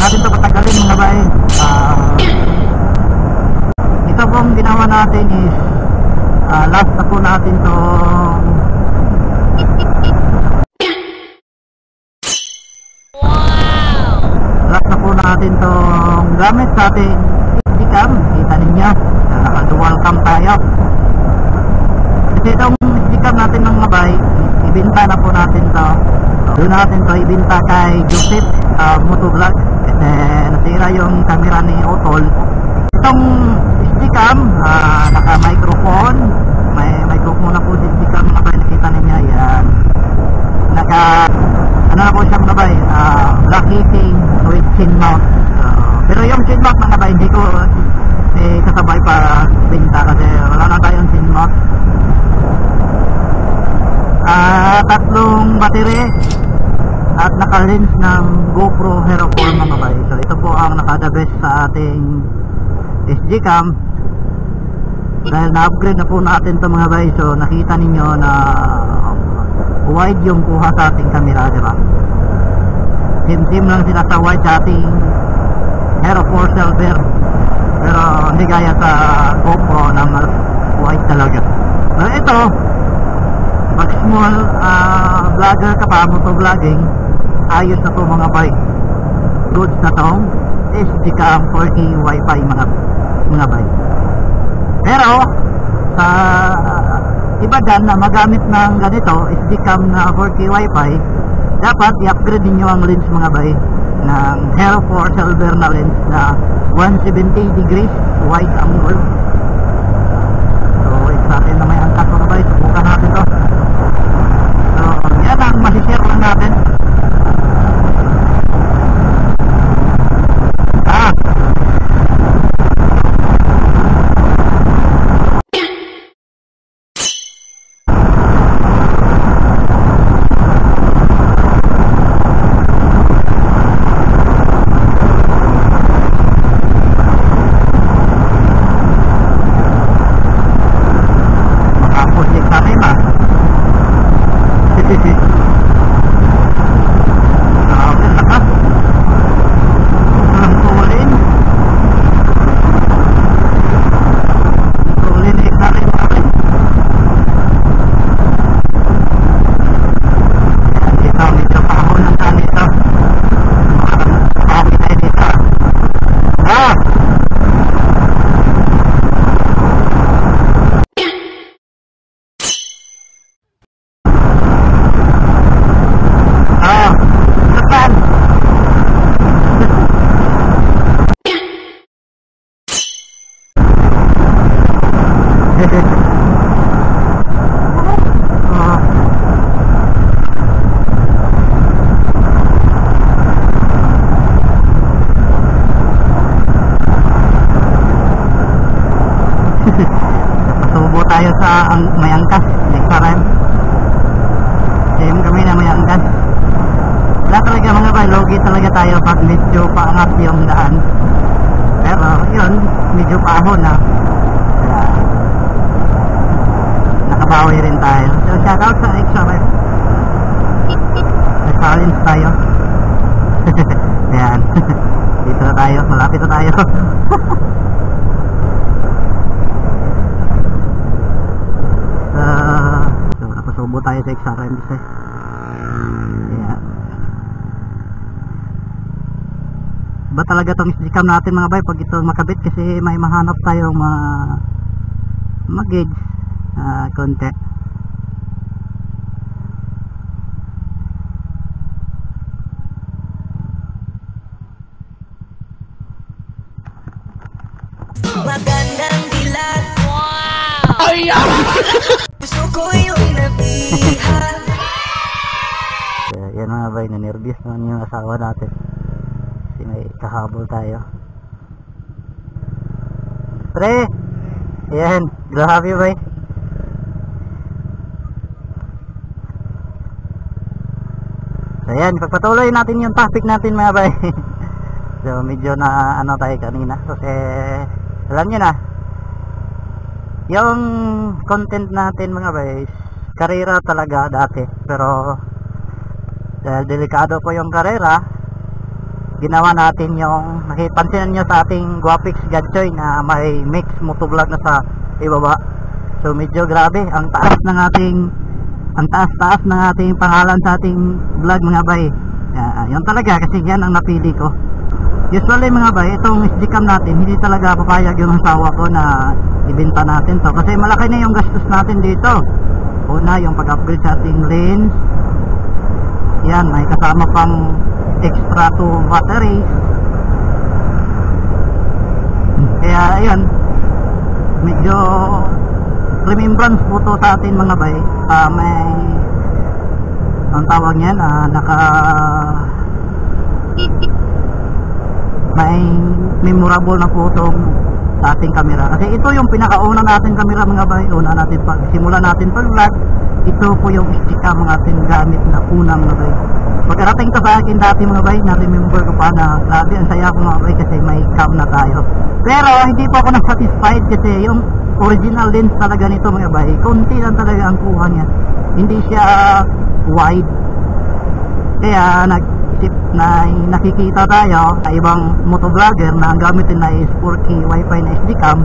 natin to patagalin mga bay. Ito pong ginawa natin is last na po natin to gamit sa ating SD cam. Kita ninyo naka dual cam tayo kasi itong SD cam natin mga bay, ibinta na po natin to. Doon natin to ibinta kay Joseph Motovlog kasi nasira yung camera ni Otol. Itong SD cam naka microphone, may microphone na po si SD cam mga bay, nakita ninyo yan, naka ano na po siya mga bay, black heating with chin mount. Pero yung chin mount mga bay hindi ko kasabay pa binta kasi wala na tayong chin mount. Tatlong battery at naka-lens ng GoPro Hero 4 mga bay. So ito po ang naka-the-best sa ating SD cam dahil na-upgrade na po natin ito mga bay. So nakita ninyo na wide yung kuha sa ating camera, diba? Sim lang sila sa wide sa ating Hero 4 Silver, pero hindi gaya sa GoPro na mas wide talaga. Pero ito, pag small vlogger ka pa, motovlogging, ayos na to mga bike. Goods na tong SD cam 4K Wi-Fi mga bike. Pero sa iba dyan na magamit ng ganito SD cam na 4K Wi-Fi, dapat i-upgrade niyo ang lens mga bay ng Hero 4 Silver na lens na 170 degrees wide angle. So excited na may angkas mga bay, subukan natin to. So yan ang masishare lang natin. Pasubo tayo sa may angkas next time. Same kami na may angkas. Wala talaga mga bay, logi talaga tayo pag medyo paangat yung daan. Pero yun, medyo paahon na. Kaya nakabawi rin tayo. So shout out sa XRF. Nag-challenge tayo. Ayan. Dito na tayo, malapit na tayo. So napasubo tayo sa XRM kasi. Ayan. Ba talaga itong SD-cam natin mga bay pag ito makabit kasi may mahanap tayong mag-gauge konti. Magandang dilag. Wow! Ay! Gusto ko yung nabihan. Yan mga bay, nanervyos naman yung asawa natin kasi may kahabol tayo. Pre! Ayan, grabe bay. So ayan, pagpatuloy natin yung topic natin mga bay. So medyo na ano tayo kanina kasi alam nyo na yung content natin mga bay, karera talaga dati, pero dahil delikado po yung karera, ginawa natin yung nakipansinan nyo sa ating Guapix Gadchoy na may mix motovlog na sa ibaba. So medyo grabe ang taas ng ating pangalan sa ating vlog mga bay. Yun talaga kasi yan ang napili ko. Usually mga bay, itong SGCam natin hindi talaga papayag yung asawa ko na ibenta natin to kasi malaki na yung gastos natin dito. Una yung pag-upgrade sa ating lens, yan may kasama pang extra 2 batteries. Kaya ayan, medyo remembrance po to sa atin mga bay. May ang tawag niyan, may memorable na po itong sa ating camera kasi ito yung pinakauna natin camera mga bay. Una natin pag simula natin pag vlog, ito po yung SGCam ang ating gamit na una mga bay. Pagkarating to sa akin dati mga bay, na-remember ko pa na grabe ang saya ko mga bay kasi may cam na tayo. Pero hindi po ako na-satisfied kasi yung original lens talaga nito mga bay, konti lang talaga ang kuha niya, hindi siya wide. Kaya nag-isip na nakikita tayo sa ibang motovlogger na ang gamitin na is 4K wifi na SGCam,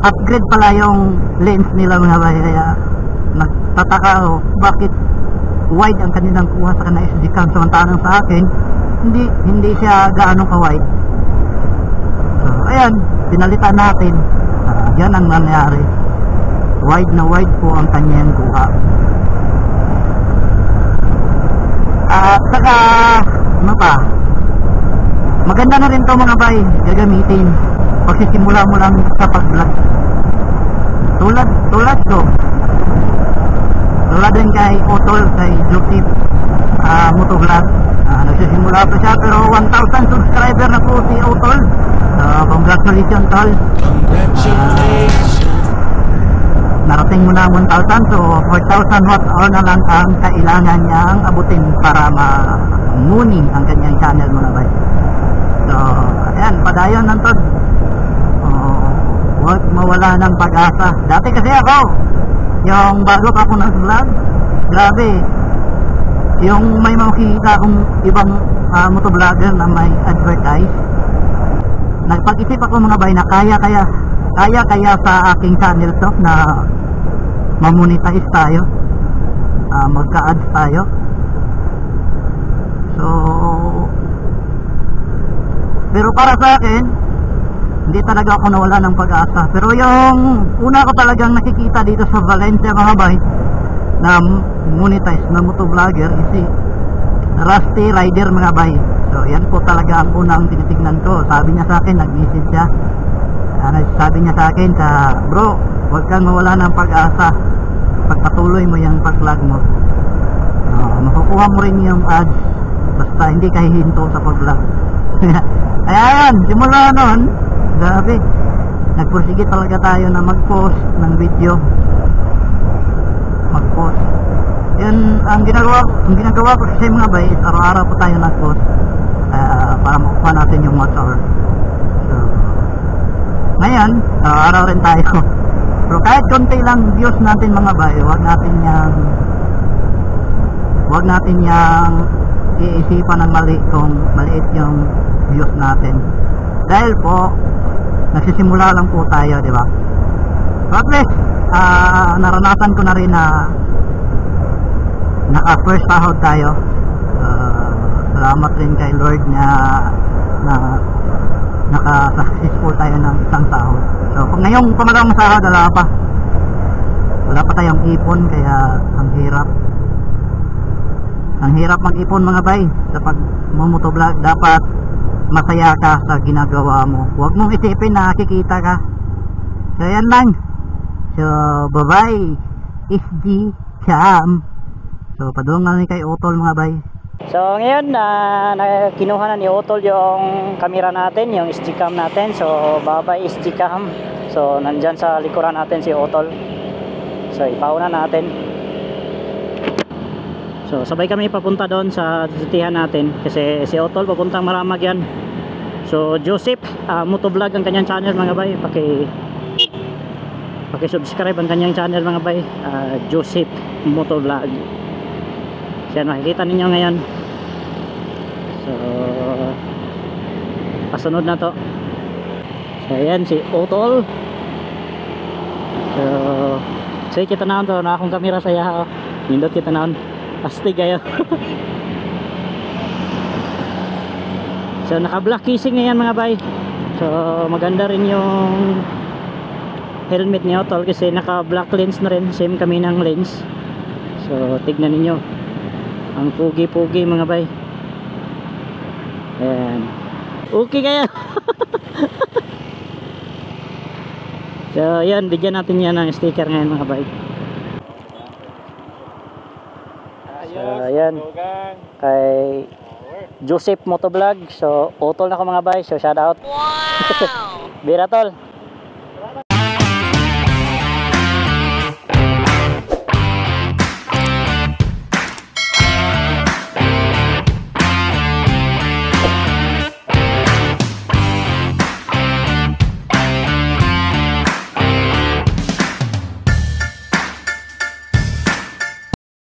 upgrade pala yung lens nila mga bay. Kaya nagtataka ako bakit wide ang kanilang kuha sa kanila SGCam, samantalang sa akin hindi siya gaano ka wide. So ayan, pinalitan natin. Yan ang nangyari, wide na wide po ang kanyang kuha. At saka ano pa, maganda na rin to mga bay gagamitin pagsisimula mo lang sa pag-vlog. Tulad ko, tulad din kay Otol, kay Joseph motovlog. Nagsisimula pa siya pero 1,000 subscriber na po si Otol. Congratulations tol. Narating mo na 1,000, so 4,000 watt hour na lang ang kailangan niyang abutin para manguni ang kanyang channel mo na bay. So ayan, padayon ng tod. Huwag mawala ng pag-asa. Dati kasi ako, yung bago pa ako nag-vlog, grabe, yung may makikita akong ibang motovlogger na may advertise, nagpag-isip ako mga bay na kaya sa aking channel to na mamonetize tayo, magka-ads tayo. So pero para sa akin hindi talaga ako nawala ng pag-asa. Pero yung una ko talagang nakikita dito sa Valencia mga bay na monetize na motovlogger is si Rusty Rider mga bay. So yan po talaga ang unang tinitignan ko. Sabi niya sa akin, nag-message siya, sabi niya sa akin, bro, huwag kang mawala ng pag-asa, pagpatuloy mo yung pag-vlog mo, makukuha mo rin yung ads basta hindi ka hihinto sa pag-vlog. Ayan, simula noon, grabe, nagpursige talaga tayo na mag-post ng video, mag-post. Yan ang ginagawa ko kasi mga bay, is araw-araw po tayo nag-post para makuha natin yung watch hour. So ngayon, araw rin tayo. Pero kahit konti lang views natin mga bay, wag natin yang iisipan ng mali kung maliit yung views natin. Dahil po nagsisimula lang po tayo, di ba? So at least naranasan ko na rin na naka first sahod tayo. Salamat rin kay Lord na naka-successful tayo ng isang sahod. So kung ngayong pamarang sahod wala pa tayong ipon, kaya ang hirap mag-ipon mga bay. Sa pag-motovlog dapat masaya ka sa ginagawa mo, huwag mong isipin na kikita ka. So yan lang. So bye bye SGCam. So padulong na rin kay Otol mga bay. So ngayon kinuha na ni Otol yung camera natin, yung SGCam natin. So bye-bye SGCam. So nandyan sa likuran natin si Otol. So ipauna natin. So sabay kami papunta doon sa titihan natin kasi si Otol papuntang Maramag yan. So Joseph motovlog ang kanyang channel mga bay. Paki-subscribe ang kanyang channel mga bay. Joseph motovlog. Yan, makikita ninyo ngayon. So Kasunod na to. So ayan si Otol. So kita naon to na akong kamera sa iya. Nindot kita naon. Astig kayo. So naka black casing na yan mga bay. So maganda rin yung helmet ni Otol kasi naka black lens na rin, same kami ng lens. So tignan ninyo ang pugi-pugi mga bay. Ayan. Okay kayo. So yan, bigyan natin yan ng sticker ngayon mga bay. So ayan, kay Joseph Motovlog. So Otol na ko mga bay, so shout out. Wow. Bira tol.